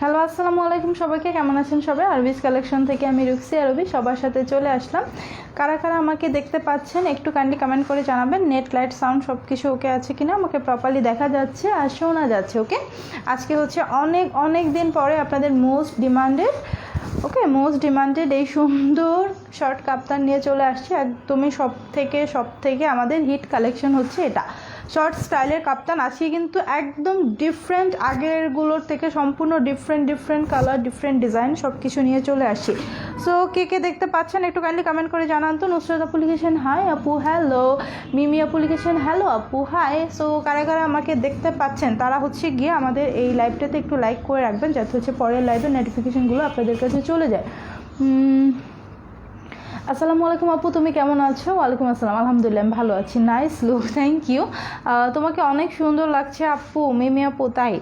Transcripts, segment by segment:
Hello, আসসালামু আলাইকুম সবাইকে। কেমন আছেন সবাই? আরবিস কালেকশন থেকে আমি রুক্সি আরবি সবার সাথে চলে আসলাম। কারা কারা আমাকে দেখতে পাচ্ছেন একটু কাইন্ডলি কমেন্ট করে জানাবেন। নেট, লাইট, সাউন্ড সব কিছু ওকে আছে কিনা, আমাকে প্রপারলি দেখা যাচ্ছে আর শোনা যাচ্ছে। ওকে, আজকে হচ্ছে অনেক দিন পরে আপনাদের মোস্ট ডিমান্ডেড এই সুন্দর শর্ট কাপ্তান নিয়ে চলে আসছি। একদমই সব থেকে আমাদের হিট কালেকশন হচ্ছে এটা। শর্ট স্টাইলের কাপ্তান আজকে কিন্তু একদম ডিফারেন্ট, আগেরগুলোর থেকে সম্পূর্ণ ডিফারেন্ট কালার, ডিফারেন্ট ডিজাইন সব কিছু নিয়ে চলে আসছি। সো কে দেখতে পাচ্ছেন একটু কাইন্ডলি কমেন্ট করে জানান তো। নুসরাত আপু লিখেছেন হাই আপু হ্যালো, মিমি আপু লিখেছেন হ্যালো আপু হাই। সো কারা কারা আমাকে দেখতে পাচ্ছেন তারা হচ্ছে গিয়ে আমাদের এই লাইভটাতে একটু লাইক করে রাখবেন, যাতে হচ্ছে পরের লাইভের নোটিফিকেশনগুলো আপনাদের কাছে চলে যায়। আসসালামু আলাইকুম আপু, তুমি কেমন আছো? ওয়ালাইকুম আসসালাম, আলহামদুলিল্লাহ আমি ভালো আছি। Nice look, thank you. তোমাকে অনেক সুন্দর লাগছে আপু, মিমি আপু তাই।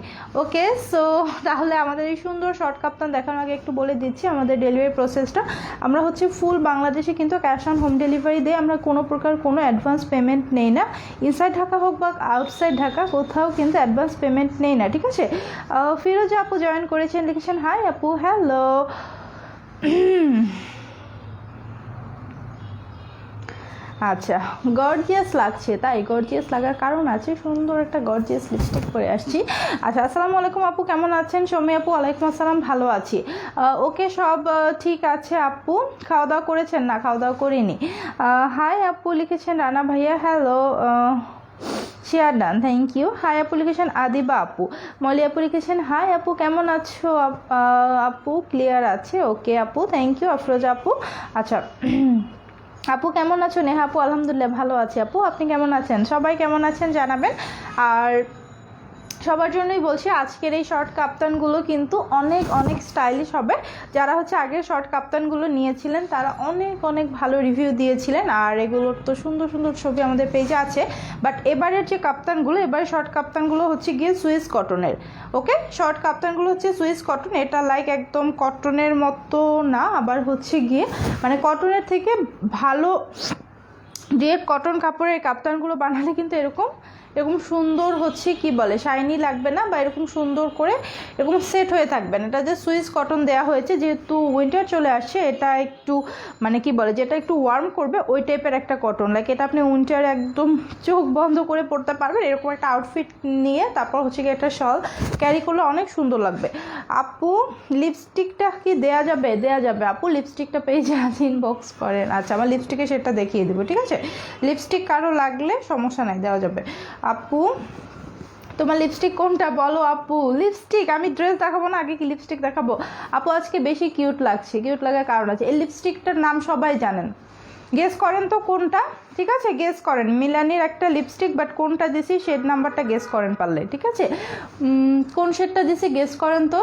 ওকে, সো তাহলে আমাদের এই সুন্দর শর্ট কাপ্তান দেখানোর আগে একটু বলে দিচ্ছি আমাদের ডেলিভারি প্রসেসটা। আমরা হচ্ছে ফুল বাংলাদেশে কিন্তু ক্যাশ অন হোম ডেলিভারি দিয়ে, আমরা কোনো প্রকার কোনো অ্যাডভান্স পেমেন্ট নেই না। ইনসাইড ঢাকা হোক বা আউটসাইড ঢাকা, কোথাও কিন্তু অ্যাডভান্স পেমেন্ট নেই না, ঠিক আছে। ফিরোজা আপু জয়েন করেছেন, লিখেছেন হাই আপু হ্যালো। আচ্ছা, গর্জিয়াস লাগছে তাই? গর্জিয়াস লাগার কারণ আছে, সুন্দর একটা গর্জিয়াস লিপস্টিক পরে আসছি। আচ্ছা, আসসালামু আলাইকুম আপু, কেমন আছেন? সৌমি আপু ওয়ালাইকুম আসসালাম, ভালো আছি। ওকে, সব ঠিক আছে আপু। খাওয়া দাওয়া করেছেন? না, খাওয়া দাওয়া করিনি। হাই আপু লিখেছেন রানা ভাইয়া, hello. Share done, thank you. Hi আপু লিখেছেন আদিবা আপু। মলি আপু লিখেছেন হাই আপু, কেমন আছো আপু? ক্লিয়ার আছে, ওকে আপু, থ্যাংক ইউ। আফরোজা আপু, আচ্ছা আপু কেমন আছো? নেহা আপু আলহামদুলিল্লাহ ভালো আছি আপু, আপনি কেমন আছেন? সবাই কেমন আছেন জানাবেন। আর সবার জন্যই বলছি, আজকের এই শর্ট কাপ্তানগুলো কিন্তু অনেক স্টাইলিশ হবে। যারা হচ্ছে আগের শর্ট কাপ্তানগুলো নিয়েছিলেন তারা অনেক ভালো রিভিউ দিয়েছিলেন, আর এগুলোর তো সুন্দর ছবি আমাদের পেজে আছে। বাট এবারের যে কাপ্তানগুলো, এবারে শর্ট কাপ্তানগুলো হচ্ছে গিয়ে সুইস কটনের। ওকে, শর্ট কাপ্তানগুলো হচ্ছে সুইস কটন। এটা লাইক একদম কটনের মতো না, আবার হচ্ছে গিয়ে মানে কটনের থেকে ভালো যে কটন কাপড়ের কাপ্তানগুলো বানালে কিন্তু এরকম সুন্দর হচ্ছে কি বলে শাইনি লাগবে না, বা এরকম সুন্দর করে এরকম সেট হয়ে থাকবে না। এটা যে সুইস কটন দেওয়া হয়েছে, যেহেতু উইন্টার চলে আসছে, এটা একটু মানে কি বলে, যেটা একটু ওয়ার্ম করবে ওই টাইপের একটা কটন। লাইক এটা আপনি উইন্টারে একদম চোখ বন্ধ করে পরতে পারবেন, এরকম একটা আউটফিট নিয়ে তারপর হচ্ছে কি একটা শল ক্যারি করলে অনেক সুন্দর লাগবে। আপু লিপস্টিকটা কি দেয়া যাবে? আপু লিপস্টিকটা পেজে আছে, ইনবক্স করেন। আচ্ছা, আমার লিপস্টিকে সেটা দেখিয়ে দেবো, ঠিক আছে। লিপস্টিক কারো লাগলে সমস্যা নাই, দেওয়া যাবে। আপু তোমার লিপস্টিক কোনটা বলো আপু? লিপস্টিক আমি ড্রেস দেখাবো না, আগে কি লিপস্টিক দেখাবো? আপু আজকে বেশি কিউট লাগছে, কিউট লাগার কারণ আছে। এই লিপস্টিকটার নাম সবাই জানেন, গেস করেন তো কোনটা, ঠিক আছে? গেস করেন, মিলানির একটা লিপস্টিক, বাট কোনটা দিছি শেড নাম্বারটা গেস করেন পারলে, ঠিক আছে। কোন শেডটা দিছি গেস করেন তো।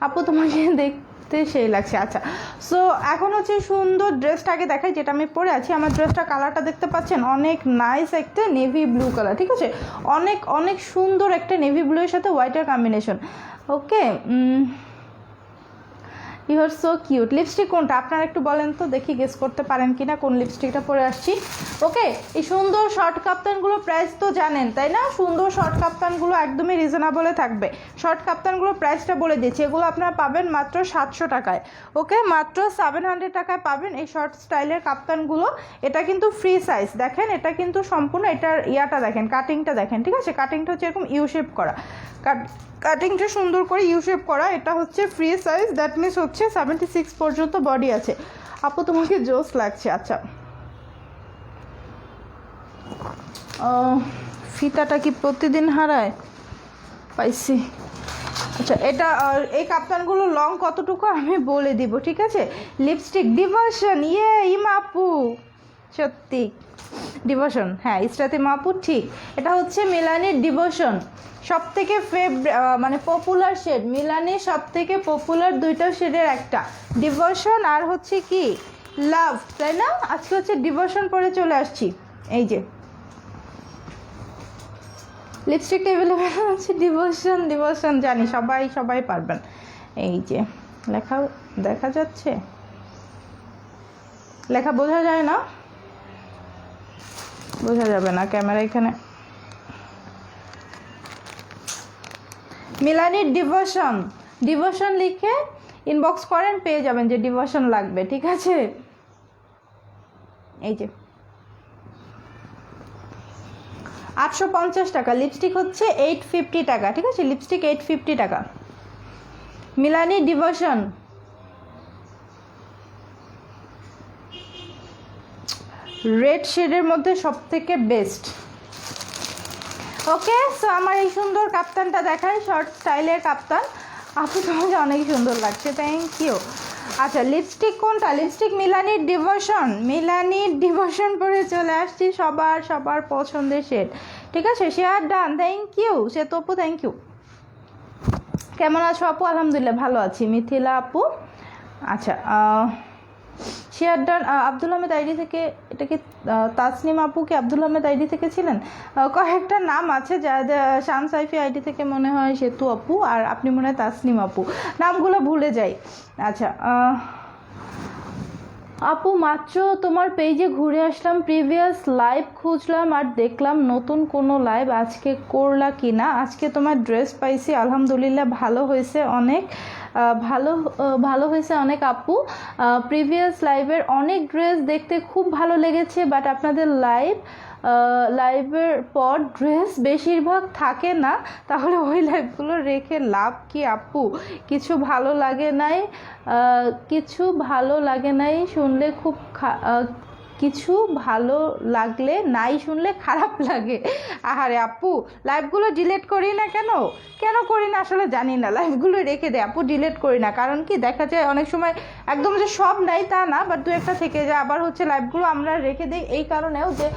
আপু তোমাকে দেখতে সেই লাগছে। আচ্ছা, সো এখন হচ্ছে সুন্দর ড্রেসটা আগে দেখাই, যেটা আমি পরে আছি। আমার ড্রেসটা কালারটা দেখতে পাচ্ছেন, অনেক নাইস একটা নেভি ব্লু কালার, ঠিক আছে। অনেক সুন্দর একটা নেভি ব্লু এর সাথে হোয়াইটের combination. Okay, you are so cute. Lipstick কোনটা আপনারা একটু বলেন তো, দেখি গেস করতে পারেন কিনা কোন লিপস্টিকটা পরে আসছি। ওকে, এই সুন্দর শর্ট কাপ্তানগুলোর প্রাইস তো জানেন তাই না? সুন্দর শর্ট কাপ্তানগুলো একদমই রিজনেবলে থাকবে। শর্ট কাপ্তানগুলোর প্রাইসটা বলে দিচ্ছি, এগুলো আপনারা পাবেন মাত্র 700 টাকায়। ওকে, মাত্র 700 টাকায় পাবেন এই শর্ট স্টাইলের কাপ্তানগুলো। এটা কিন্তু ফ্রি সাইজ, দেখেন এটা কিন্তু সম্পূর্ণ, এটার ইয়াটা দেখেন, কাটিংটা দেখেন, ঠিক আছে। কাটিংটা হচ্ছে এরকম ইউ শেপ করা, কাটিংটা সুন্দর করে ইউ শেপ করা। এটা হচ্ছে ফ্রি সাইজ, দ্যাট মিনস হচ্ছে 76 পর্যন্ত বডি আছে। আপু তোমাকে জোস লাগছে। আচ্ছা, ফিতাটা কি প্রতিদিন হারায়? পাইছি। আচ্ছা, এটা এই কাপ্তানগুলো লং কতটুকু আমি বলে দিব, ঠিক আছে। লিপস্টিক ডিভোশন, ইমা আপু সত্যি ডিভোশন, হ্যাঁ ইসরাতে মাপু ঠিক। এটা হচ্ছে মিলানির ডিভোশন, সব থেকে মানে পপুলার শেড। মিলানির সব থেকে পপুলার দুইটা শেডের একটা ডিভোশন, আর হচ্ছে কি লাভ, তাই না? আজকে হচ্ছে ডিভোশন পরে চলে আসছি। এই যে লিপস্টিকটা অ্যাভেলেবেল আছে, ডিভোশন জানি সবাই পারবেন। এই যে লেখা দেখা যাচ্ছে, লেখা বোঝা যায় না? বোঝা যাবে না ক্যামেরা এখানে। মিলানির ডিভোশন ডিভোশন লিখে ইনবক্স করেন, পেয়ে যাবেন যে ডিভোশন লাগবে, ঠিক আছে। এই যে 850 টাকা, লিপস্টিক হচ্ছে 850 টাকা, ঠিক আছে, লিপস্টিক 850 টাকা। মিলানি ডিভোশন, রেড শেডের মধ্যে সব থেকে বেস্ট। ওকে, সো আমার এই সুন্দর কাপ্তানটা দেখায়, শর্ট স্টাইলের কাপ্তান। আপু তোমাকে অনেক সুন্দর লাগছে, থ্যাংক ইউ। আচ্ছা, লিপস্টিক কোনটা? লিপস্টিক মিলানির ডিভোশন, মিলানির ডিভোশন পরে চলে আসছি, সবার পছন্দের শেড, ঠিক আছে। শেয়ার ডান, থ্যাংক ইউ শ্বেত আপু, থ্যাংক ইউ। কেমন আছো আপু? আলহামদুলিল্লাহ ভালো আছি। মিথিলা আপু, আচ্ছা share done. Abdul Ahmed ID থেকে, এটা কি তাসনিম আপু কি আব্দুল আহমেদ আইডি থেকে ছিলেন? কয়েকটা নাম আছে, যা শান সাইফি আইডি থেকে মনে হয় সেতু আপু, আর আপনি মনে হয় তাসনিম আপু, নামগুলো ভুলে যাই। আচ্ছা আপু, মাত্র তোমার পেজে ঘুরে আসলাম, প্রিভিয়াস লাইভ খুঁজলাম আর দেখলাম নতুন কোনো লাইভ আজকে করলা কি না। আজকে তোমার ড্রেস পাইছি, আলহামদুলিল্লাহ ভালো হয়েছে অনেক, ভালো হয়েছে অনেক আপু। প্রিভিয়াস লাইভের অনেক ড্রেস দেখতে খুব ভালো লেগেছে, বাট আপনাদের লাইভের পর ড্রেস বেশিরভাগ থাকে না, তাহলে ওই লাইভগুলো রেখে লাভ কি আপু? কিছু ভালো লাগে নাই শুনলে খুব কিছু ভালো লাগলে নাই শুনলে খারাপ লাগে। আহারে আপু, লাইভগুলো ডিলিট করি না কেন করি না আসলে জানি না, লাইভগুলো রেখে দেয় আপু, ডিলিট করি না। কারণ কি দেখা যায় অনেক সময় একদম যে সব নাই তা না, বাট দু একটা থেকে যায়। আবার হচ্ছে লাইভগুলো আমরা রেখে দিই এই কারণেও যে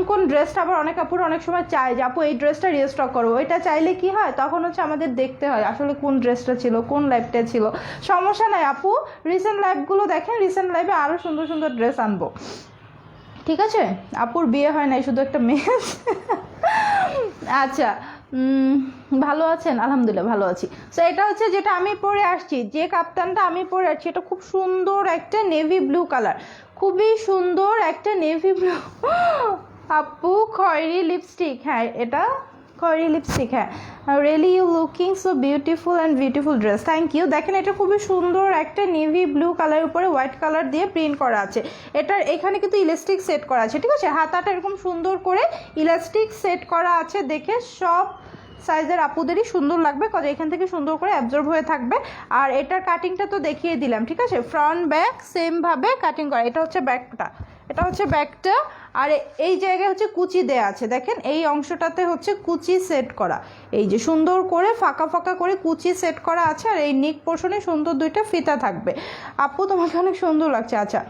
কোন ড্রেসটা আবার অনেক আপুর অনেক সময় চায় যে আপু এই ড্রেসটা রিস্টক করো, ওইটা চাইলে কি হয়, তখন হচ্ছে আমাদের দেখতে হয় আসলে কোন ড্রেসটা ছিল, কোন লাইভটা ছিল। সমস্যা নাই আপু, রিসেন্ট লাইভগুলো দেখেন, রিসেন্ট লাইভে আরও সুন্দর সুন্দর ড্রেস আনবো, ঠিক আছে। আপুর বিয়ে হয় নাই, শুধু একটা মেয়ে। আচ্ছা, ভালো আছেন? আলহামদুলিল্লাহ ভালো আছি। সো এটা হচ্ছে যেটা আমি পরে আসছি, যে কাপ্তানটা আমি পরে আসছি, এটা খুব সুন্দর একটা নেভি ব্লু কালার, খুবই সুন্দর একটা নেভি ব্লু। আপু খয়েরি লিপস্টিক, হ্যাঁ এটা খয়েরি লিপস্টিক, হ্যাঁ। Really you looking so beautiful and beautiful dress, thank you. দেখেন এটা খুবই সুন্দর একটা নেভি ব্লু কালারের উপরে হোয়াইট কালার দিয়ে প্রিন্ট করা আছে। এটার এখানে কিন্তু ইলাস্টিক সেট করা আছে, ঠিক আছে। হাতাটা এরকম সুন্দর করে ইলাস্টিক সেট করা আছে, দেখে সব সাইজের আপুদেরই সুন্দর লাগবে, কারণ এখান থেকে সুন্দর করে অ্যাবজর্ব হয়ে থাকবে। আর এটার কাটিংটা তো দেখিয়ে দিলাম, ঠিক আছে। ফ্রন্ট ব্যাক সেমভাবে কাটিং করা, এটা হচ্ছে ব্যাকটা, আর এই জায়গায় হচ্ছে কুচি দেয়া আছে, দেখেন এই অংশটাতে হচ্ছে কুচি সেট করা, এই যে সুন্দর করে ফাঁকা করে কুচি সেট করা আছে। আর এই নেক পোর্শনে সুন্দর দুইটা ফিতা থাকবে। আপু তোমাকে অনেক সুন্দর লাগছে। আচ্ছা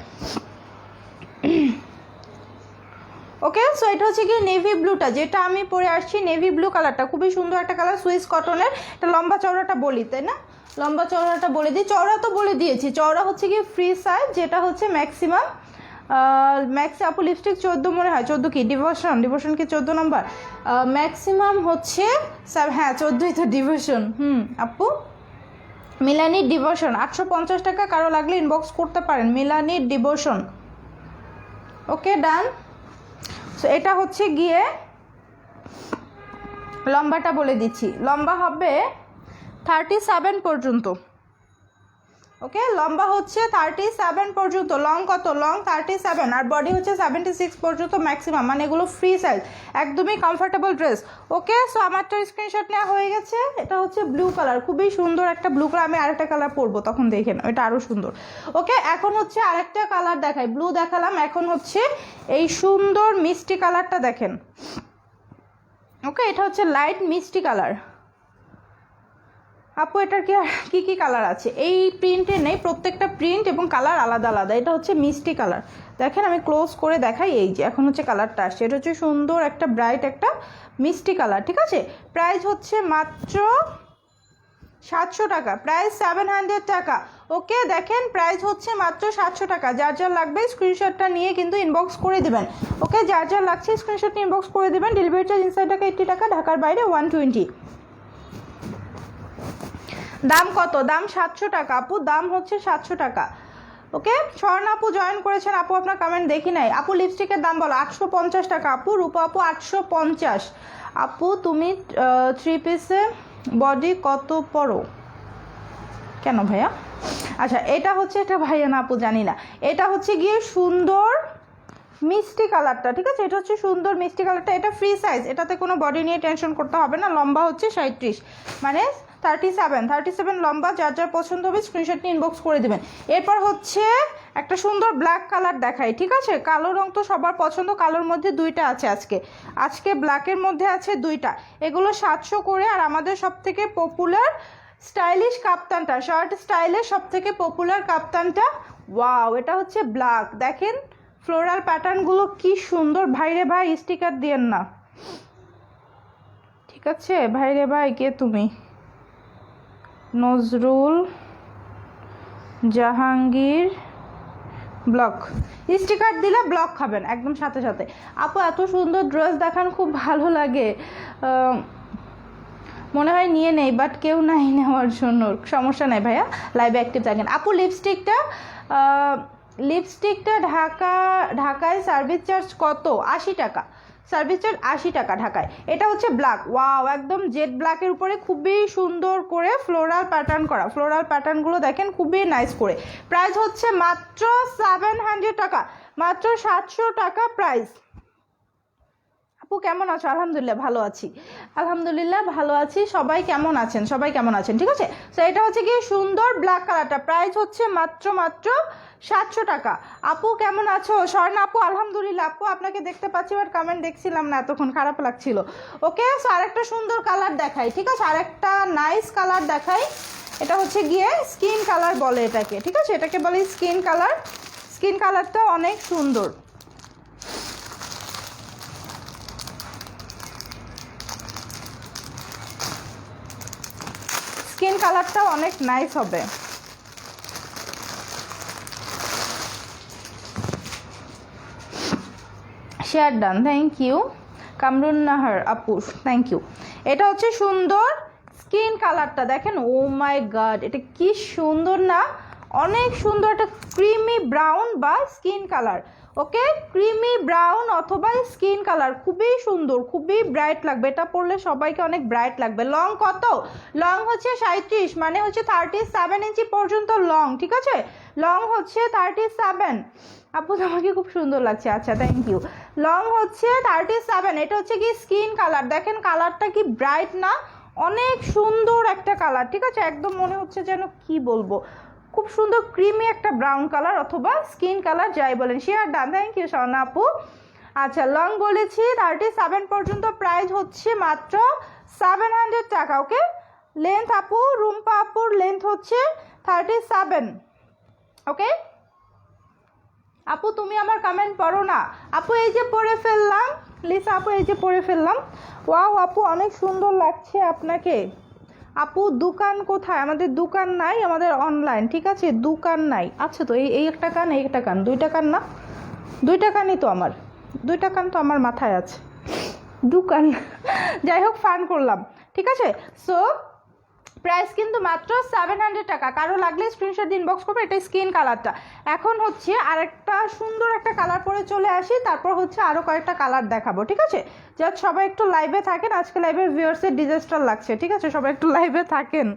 ওকে, সো এটা হচ্ছে কি নেভি ব্লুটা, যেটা আমি পরে আসছি, নেভি ব্লু কালারটা খুবই সুন্দর একটা কালার, সুইস কটনের। এটা লম্বা চওড়াটা বলি, তাই না? লম্বা চওড়াটা বলে দিই, চওড়া তো বলে দিয়েছি। চওড়া হচ্ছে কি ফ্রি সাইজ, যেটা হচ্ছে ম্যাক্সিমাম ম্যাক্স। আপু লিপস্টিক 14 মনে হয়, 14 কি ডিভোশন কি 14 নম্বর? ম্যাক্সিমাম হচ্ছে হ্যাঁ 14ই তো ডিভোশন। আপু মিলানির ডিভোশন 850 টাকা, কারো লাগলে ইনবক্স করতে পারেন, মিলানির ডিভোশন। ওকে ডান। সো এটা হচ্ছে গিয়ে লম্বাটা বলে দিচ্ছি, লম্বা হবে 37 পর্যন্ত। ওকে, লম্বা হচ্ছে 37 পর্যন্ত, লং কত? লং 37, আর বডি হচ্ছে 76 পর্যন্ত ম্যাক্সিমাম, মানে এগুলো ফ্রি সাইজ, একদমই কমফোর্টেবল ড্রেস। ওকে, সো আমারটা স্ক্রিনশট নেওয়া হয়ে গেছে। এটা হচ্ছে ব্লু কালার, খুবই সুন্দর একটা ব্লু কালার। আমি আরেকটা কালার পরবো, তখন দেখেন এটা আরও সুন্দর। ওকে, এখন হচ্ছে আরেকটা কালার দেখাই, ব্লু দেখালাম, এখন হচ্ছে এই সুন্দর মিষ্টি কালারটা দেখেন। ওকে, এটা হচ্ছে লাইট মিষ্টি কালার। আপু এটার কি কালার আছে? এই প্রিন্টে নেই, প্রত্যেকটা প্রিন্ট এবং কালার আলাদা আলাদা। এটা হচ্ছে মিষ্টি কালার, দেখেন আমি ক্লোজ করে দেখাই। এই যে এখন হচ্ছে কালারটা আসছে, এটা হচ্ছে সুন্দর একটা ব্রাইট একটা মিষ্টি কালার, ঠিক আছে। প্রাইস হচ্ছে মাত্র 700 টাকা, প্রাইস 700 টাকা। ওকে, দেখেন প্রাইস হচ্ছে মাত্র 700 টাকা। যার লাগবে স্ক্রিনশটটা নিয়ে কিন্তু ইনবক্স করে দেবেন। ওকে, যার লাগছে স্ক্রিনশট নিয়ে ইনবক্স করে দেবেন। ডেলিভারি চার্জ ইনসাইড টাকা 80 টাকা, ঢাকার বাইরে 120। দাম কত? দাম 700 টাকা আপু, দাম হচ্ছে 700 টাকা। ওকে, স্বর্ণা আপু জয়েন করেছেন, আপু আপনার কমেন্ট দেখি নাই। আপু লিপস্টিকের দাম বলো। 850 টাকা আপু। রূপা আপু 850। আপু তুমি 3 পিসে বডি কত পরো? কেন ভাইয়া? আচ্ছা এটা হচ্ছে, এটা ভাইয়া না আপু জানি না, এটা হচ্ছে গিয়ে সুন্দর মিষ্টি কালারটা, ঠিক আছে? এটা হচ্ছে সুন্দর মিষ্টি কালারটা, এটা ফ্রি সাইজ, এটাতে কোনো বডি নিয়ে টেনশন করতে হবে না। লম্বা হচ্ছে 37, মানে 37 লম্বা। যার যার পছন্দ হবে স্ক্রিনশট নিয়ে ইনবক্স করে দেবেন। এরপর হচ্ছে একটা সুন্দর ব্ল্যাক কালার দেখাই, ঠিক আছে? কালো রং তো সবার পছন্দ, কালোর মধ্যে দুইটা আছে আজকে ব্ল্যাকের মধ্যে আছে দুইটা। এগুলো 700 করে। আর আমাদের সব থেকে পপুলার স্টাইলিশ কাপ্তানটা, শার্ট স্টাইলের সব থেকে পপুলার কাপ্তানটা, ওয়াও, এটা হচ্ছে ব্ল্যাক। দেখেন ফ্লোরাল প্যাটার্নগুলো কি সুন্দর। ভাইরে ভাই স্টিকার দিয়েন না, ঠিক আছে? ভাইরে ভাই কে তুমি? নজরুল জাহাঙ্গীর ব্লক, স্টিকার দিলে ব্লক খাবেন একদম সাথে সাথে। আপু এত সুন্দর ড্রেস দেখান, খুব ভালো লাগে। মনে হয় নিয়ে নেই, বাট কেউ নাই নেওয়ার জন্য। সমস্যা নেই ভাইয়া, লাইভে অ্যাক্টিভ থাকেন। আপু লিপস্টিকটা ঢাকায় সার্ভিস চার্জ কত? 80 টাকা সার্ভিস চার্জ, 80 টাকা ঢাকায়। এটা হচ্ছে ব্ল্যাক, ওয়াও, একদম জেড ব্ল্যাকের উপরে খুবই সুন্দর করে ফ্লোরাল প্যাটার্ন করা। ফ্লোরাল প্যাটার্নগুলো দেখেন খুবই নাইস করে। প্রাইস হচ্ছে মাত্র 700 টাকা, মাত্র 700 টাকা প্রাইস। আপু কেমন আছো? আলহামদুলিল্লাহ ভালো আছি, আলহামদুলিল্লাহ ভালো আছি। সবাই কেমন আছেন? সবাই কেমন আছেন? ঠিক আছে। তো এটা হচ্ছে কি সুন্দর ব্ল্যাক কালারটা, প্রাইস হচ্ছে মাত্র 700 টাকা। আপু কেমন আছো? স্বর্ণা আপু আলহামদুলিল্লাহ। আপু আপনাকে দেখতে পাচ্ছি, বাট কমেন্ট দেখছিলাম না এতক্ষণ, খারাপ লাগছিল। ওকে, সো আরেকটা সুন্দর কালার দেখাই, ঠিক আছে? আরেকটা নাইস কালার দেখাই। এটা হচ্ছে গিয়ে স্কিন কালার বলে এটাকে, ঠিক আছে? এটাকে বলে স্কিন কালার। স্কিন কালারটা অনেক সুন্দর। স্কিন কালারটাও অনেক নাইস হবে। Share done, thank you. Kamrun Nahar আপু, থ্যাংক ইউ। এটা হচ্ছে সুন্দর স্কিন কালারটা, দেখেন ও মাই গড, এটা কি সুন্দর না? অনেক সুন্দর একটা ক্রিমি ব্রাউন বা স্কিন কালার। ওকে, ক্রিমি ব্রাউন অথবা স্কিন কালার, খুবই সুন্দর, খুবই ব্রাইট লাগবে। এটা পরলে সবাইকে অনেক ব্রাইট লাগবে। লং কত? লং হচ্ছে 37, মানে হচ্ছে 37 ইঞ্চি পর্যন্ত লং, ঠিক আছে? লং হচ্ছে 37। আপু তোমাকে খুব সুন্দর লাগছে, আচ্ছা থ্যাংক ইউ। লং হচ্ছে 37। এটা হচ্ছে কি স্কিন কালার, দেখেন কালারটা কি ব্রাইট না? অনেক সুন্দর একটা কালার, ঠিক আছে? একদম মনে হচ্ছে যেন কি বলবো, খুব সুন্দর ক্রিমি একটা ব্রাউন কালার অথবা স্কিন কালার, যাই বলেন। Share done, thank you Swarna আপু। আচ্ছা লং বলেছি 37 পর্যন্ত, প্রাইস হচ্ছে মাত্র 700 টাকা। ওকে, লেন্থ আপু, রুম্পা আপুর লেন্থ হচ্ছে 37। ওকে আপু, তুমি আমার কমেন্ট পড়ো না। আপু এই যে পড়ে ফেললাম, লিসা আপু এই যে পড়ে ফেললাম। ওয়াও আপু অনেক সুন্দর লাগছে আপনাকে। আপু দোকান কোথায়? আমাদের দোকান নাই, আমাদের অনলাইন, ঠিক আছে? দোকান নাই। আচ্ছা, তো এই একটা কান, এই একটা কান, দুইটা কান না? দুইটা কানই তো আমার, দুইটা কান তো আমার মাথায় আছে, দোকান। যাই হোক, ফান করলাম, ঠিক আছে? সো প্রাইস কিন্তু মাত্র 700 টাকা। কারো লাগলে স্ক্রিনশট ইনবক্স করবে। এটা স্কিন কালারটা। এখন হচ্ছে আরেকটা সুন্দর একটা কালার পরে চলে আসি, তারপর হচ্ছে আরও কয়েকটা কালার দেখাবো, ঠিক আছে? জাস্ট সবাই একটু লাইভে থাকেন, আজকে লাইভের ভিউয়ার্সের ডিজাস্টার লাগছে, ঠিক আছে? সবাই একটু লাইভে থাকেন।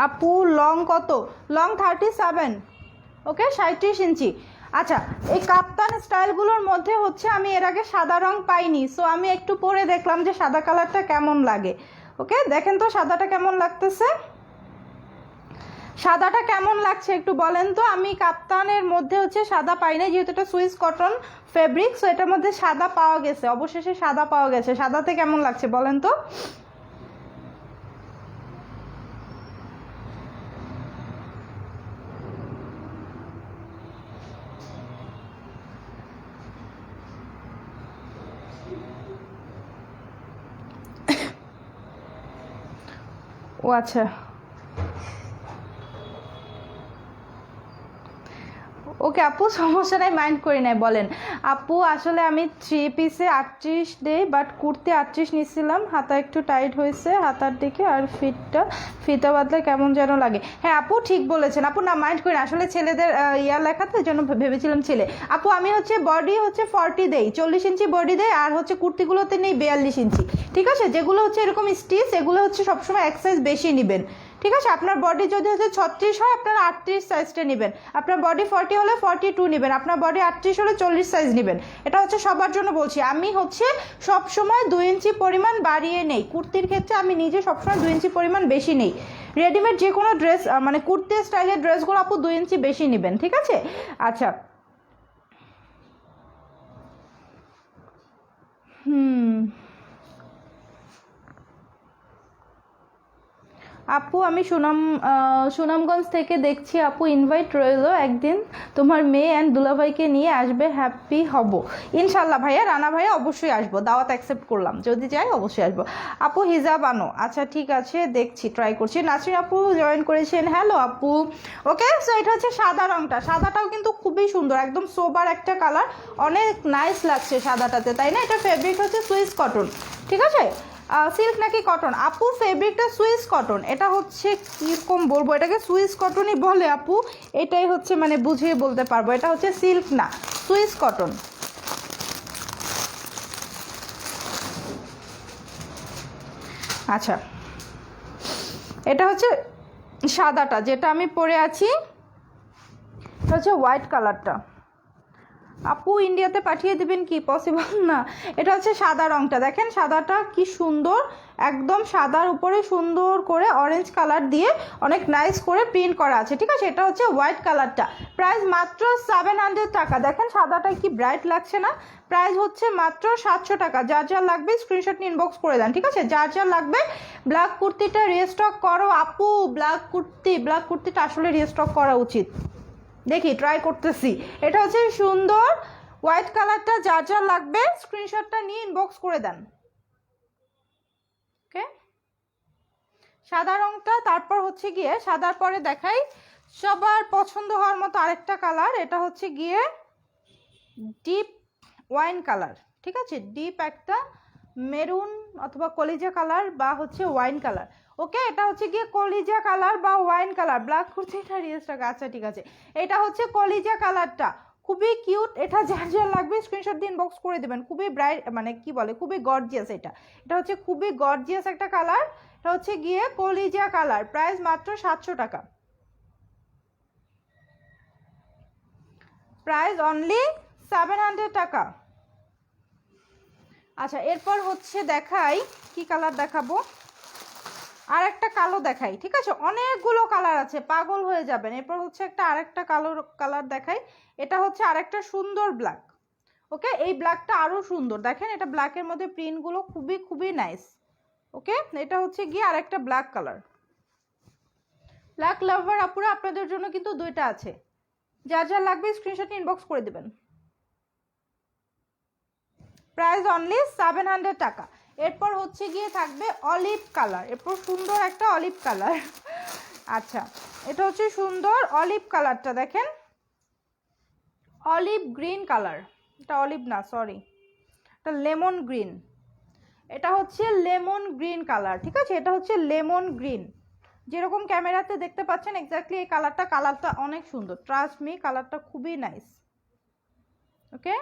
আপু লং কত? লং 37, ওকে, 37 ইঞ্চি। আচ্ছা, এই কাপ্তান স্টাইলগুলোর মধ্যে হচ্ছে আমি এর আগে সাদা রং পাইনি, সো আমি একটু পরে দেখলাম যে সাদা কালারটা কেমন লাগে। ওকে, দেখেন তো সাদাটা কেমন লাগতেছে, সাদাটা কেমন লাগছে একটু বলেন তো। আমি কাপ্তানের মধ্যে হচ্ছে সাদা পাই না, যেহেতু এটা সুইস কটন ফেব্রিক, সো এটার মধ্যে সাদা পাওয়া গেছে, অবশেষে সাদা পাওয়া গেছে। সাদাতে কেমন লাগছে বলেন তো। ও আচ্ছা, ওকে আপু, সমস্যা নাই, মাইন্ড করি নাই। বলেন আপু, আসলে আমি 3 পিসে 38 দেই, বাট কুর্তি 38 নিচ্ছিলাম, হাতা একটু টাইট হয়েছে হাতার দিকে, আর ফিতা বাঁধলে কেমন যেন লাগে। হ্যাঁ আপু, ঠিক বলেছেন আপু, না মাইন্ড করি না, আসলে ছেলেদের ইয়া লেখা তো, এই জন্য ভেবেছিলাম ছেলে। আপু আমি হচ্ছে বডি হচ্ছে 40 দেই, 40 ইঞ্চি বডি দেই, আর হচ্ছে কুর্তিগুলোতে নেই 42 ইঞ্চি। ঠিক আছে, যেগুলো হচ্ছে এরকম স্টিচ, এগুলো হচ্ছে সবসময় এক সাইজ বেশি নেবেন। ঠিক আছে, আপনার বডি যদি হচ্ছে 36 হয়, আপনারা 38 সাইজটা নেবেন। আপনার বডি 40 হলে 42 নেবেন। আপনার বডি 38 হলে 40 সাইজ নেবেন। এটা হচ্ছে সবার জন্য বলছি। আমি হচ্ছে সব সময় 2 ইঞ্চি পরিমাণ বাড়িয়ে নেই কুর্তির ক্ষেত্রে, আমি নিজে সবসময় 2 ইঞ্চি পরিমাণ বেশি নেই। রেডিমেড যে কোনো ড্রেস, মানে কুর্তি স্টাইলের ড্রেসগুলো আপু 2 ইঞ্চি বেশি নেবেন। ঠিক আছে, আচ্ছা। আপু আমি সুনামগঞ্জ থেকে দেখছি আপু, ইনভাইট রইলো, একদিন তোমার মেয়ে অ্যান্ড দুলাভাইকে নিয়ে আসবে, হ্যাপি হব ইনশাল্লাহ। ভাইয়া, রানা ভাইয়া, অবশ্যই আসবো, দাওয়াত অ্যাকসেপ্ট করলাম, যদি যাই অবশ্যই আসবো। আপু হিজাব আনো, আচ্ছা ঠিক আছে, দেখছি, ট্রাই করছি। নাসরিন আপু জয়েন করেছেন, হ্যালো আপু। ওকে, সো এটা হচ্ছে সাদা রংটা, সাদাটাও কিন্তু খুবই সুন্দর, একদম সোবার একটা কালার, অনেক নাইস লাগছে সাদাটাতে, তাই না? এটা ফেব্রিক হচ্ছে সুইস কটন। ঠিক আছে, সিল্ক নাকি কটন? আপু ফেব্রিকটা সুইস কটন। এটা হচ্ছে কীরকম বলবো, এটাকে সুইস কটনই বলে আপু, এটাই হচ্ছে মানে বুঝিয়ে বলতে পারবো। এটা হচ্ছে সিল্ক না, সুইস কটন। আচ্ছা, এটা হচ্ছে সাদাটা যেটা আমি পরে আছি, এটা হচ্ছে হোয়াইট কালারটা। আপু ইন্ডিয়াতে পাঠিয়ে দেবেন কি? পসিবল না। এটা হচ্ছে সাদা রংটা, দেখেন সাদাটা কি সুন্দর, একদম সাদার উপরে সুন্দর করে অরেঞ্জ কালার দিয়ে অনেক নাইস করে প্রিন্ট করা আছে। ঠিক আছে, এটা হচ্ছে হোয়াইট কালারটা, প্রাইস মাত্র 700 টাকা। দেখেন সাদাটা কি ব্রাইট লাগছে না? প্রাইস হচ্ছে মাত্র 700 টাকা। যার যার লাগবে স্ক্রিনশট নিয়ে ইনবক্স করে দেন। ঠিক আছে, যার যার লাগবে। ব্ল্যাক কুর্তিটা রিস্টক করো আপু, ব্ল্যাক কুর্তিটা আসলে রিস্টক করা উচিত, দেখি ট্রাই করতেছি। এটা হচ্ছে সুন্দর হোয়াইট কালারটা, যার যার লাগবে স্ক্রিনশটটা নিয়ে ইনবক্স করে দেন। ওকে, সাদা রংটা, তারপর হচ্ছে গিয়ে সাদার পরে দেখাই সবার পছন্দ হওয়ার মতো আরেকটা কালার, এটা হচ্ছে গিয়ে ডিপ ওয়াইন কালার। ঠিক আছে, ডিপ একটা মেরুন অথবা কলিজা কালার বা হচ্ছে ওয়াইন কালার। ওকে, এটা হচ্ছে গিয়ে কলিজা কালার বা ওয়াইন কালার। ব্ল্যাক কুর্তিটা রিয়েস্টটা, আচ্ছা ঠিক আছে, এটা হচ্ছে কলিজা কালারটা, খুবই কিউট। এটা যার যার লাগবে স্ক্রিনশট দিয়ে ইনবক্স করে দেবেন। খুবই ব্রাইট, মানে কি বলে, খুবই গর্জিয়াস। এটা হচ্ছে খুবই গর্জিয়াস একটা কালার। এটা হচ্ছে গিয়ে কলিজা কালার, প্রাইস মাত্র 700 টাকা, প্রাইস অনলি 700 টাকা। আচ্ছা, এরপর হচ্ছে দেখাই, কি কালার দেখাবো, আর একটা কালো দেখাই। ঠিক আছে, অনেকগুলো কালার আছে, পাগল হয়ে যাবেন। এরপর হচ্ছে আরেকটা কালো কালার দেখাই, এটা হচ্ছে আরেকটা সুন্দর ব্ল্যাক। ওকে, এই ব্ল্যাকটা আরো সুন্দর, দেখেন এটা ব্ল্যাকের মধ্যে প্রিন্টগুলো খুবই খুবই নাইস। ওকে, এটা হচ্ছে গিয়ে আরেকটা ব্ল্যাক কালার। ব্ল্যাক লাভার আপুরা, আপনাদের জন্য কিন্তু দুইটা আছে, যা যা লাগবে স্ক্রিনশট ইনবক্স করে দেবেন। প্রাইস অনলি 700 টাকা। এরপর হচ্ছে গিয়ে থাকবে অলিভ কালার, এরপর সুন্দর একটা অলিভ কালার। আচ্ছা, এটা হচ্ছে সুন্দর অলিভ কালারটা, দেখেন অলিভ গ্রিন কালার, এটা অলিভ না, সরি, এটা লেমন গ্রিন। এটা হচ্ছে লেমন গ্রিন কালার। ঠিক আছে, এটা হচ্ছে লেমন গ্রিন, যেরকম ক্যামেরাতে দেখতে পাচ্ছেন এক্স্যাক্টলি এই কালারটা অনেক সুন্দর, ট্রাস্ট মি, কালারটা খুবই নাইস। ওকে,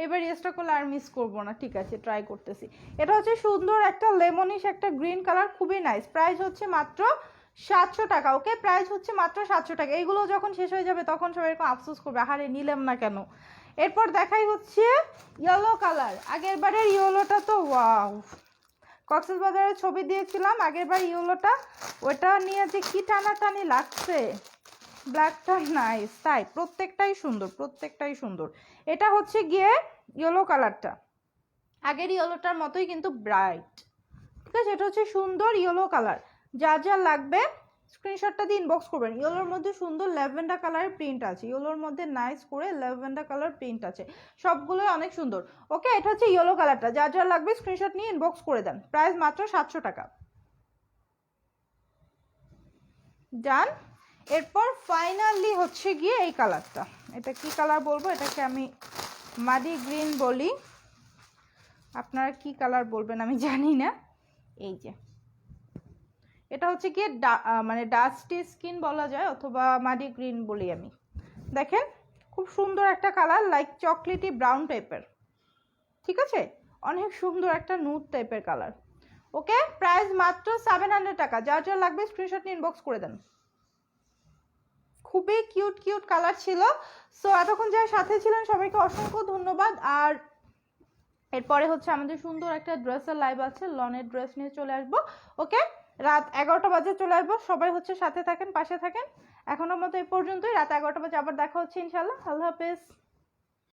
এবার ইয়েসটা করলে আর মিস করবো না। ঠিক আছে, ট্রাই করতেছি। এটা হচ্ছে সুন্দর একটা লেমনিশ একটা গ্রিন কালার, খুবই নাইস। প্রাইস হচ্ছে মাত্র 700 টাকা। ওকে, প্রাইস হচ্ছে মাত্র 700 টাকা। এইগুলো যখন শেষ হয়ে যাবে তখন সবাই এরকম আফসোস করবে, আহারে নিলাম না কেন। এরপর দেখাই হচ্ছে ইয়েলো কালার। আগের বারের ইয়েলোটা তো ওয়াও, কক্সবাজারের ছবি দিয়েছিলাম আগের বার ইয়েলোটা, ওটা নিয়ে যে কি টানাটানি লাগছে। ব্ল্যাকটা নাইস, তাই প্রত্যেকটাই সুন্দর, প্রত্যেকটাই সুন্দর। এটা হচ্ছে গিয়ে ইয়েলো কালারটা, আগের ইয়েলোটার মতোই কিন্তু ব্রাইট। ঠিক আছে, এটা হচ্ছে সুন্দর ইয়েলো কালার। যা যা লাগবে স্ক্রিনশটটা দিয়ে ইনবক্স করবেন। ইয়েলোর মধ্যে সুন্দর ল্যাভেন্ডার কালারের প্রিন্ট আছে, ইয়েলোর মধ্যে নাইস করে ল্যাভেন্ডার কালার প্রিন্ট আছে, সবগুলোই অনেক সুন্দর। ওকে, এটা হচ্ছে ইয়েলো কালারটা, যার যার লাগবে স্ক্রিনশট নিয়ে ইনবক্স করে দেন। প্রাইস মাত্র 700 টাকা। ডান। এরপর ফাইনালি হচ্ছে গিয়ে এই কালারটা, এটা কি কালার বলবো, এটাকে আমি মাডি গ্রিন বলি, আপনারা কি কালার বলবেন আমি জানি না। এই যে এটা হচ্ছে গিয়ে মানে ডাস্টি স্কিন বলা যায় অথবা মাডি গ্রিন বলি আমি। দেখেন খুব সুন্দর একটা কালার, লাইক চকলেটি ব্রাউন টাইপের, ঠিক আছে, অনেক সুন্দর একটা নুড টাইপের কালার। ওকে, প্রাইস মাত্র 700 টাকা। যার যার লাগবে স্ক্রিনশট নিয়ে ইনবক্স করে দেন। খুবই কিউট কিউট কালার ছিল। সো এতক্ষণ যারা সাথে ছিলেন সবাইকে অসংখ্য ধন্যবাদ। আর এরপরে হচ্ছে আমাদের সুন্দর একটা ড্রেসের লাইভ আছে, লনের ড্রেস নিয়ে চলে আসবো। ওকে, রাত 11টা বাজে চলে আসবো, সবাই হচ্ছে সাথে থাকেন, পাশে থাকেন। এখনো মতো এই পর্যন্তই, রাত 11টা বাজে আবার দেখা হচ্ছে ইনশাল্লাহ। আল্লাহ হাফেজ।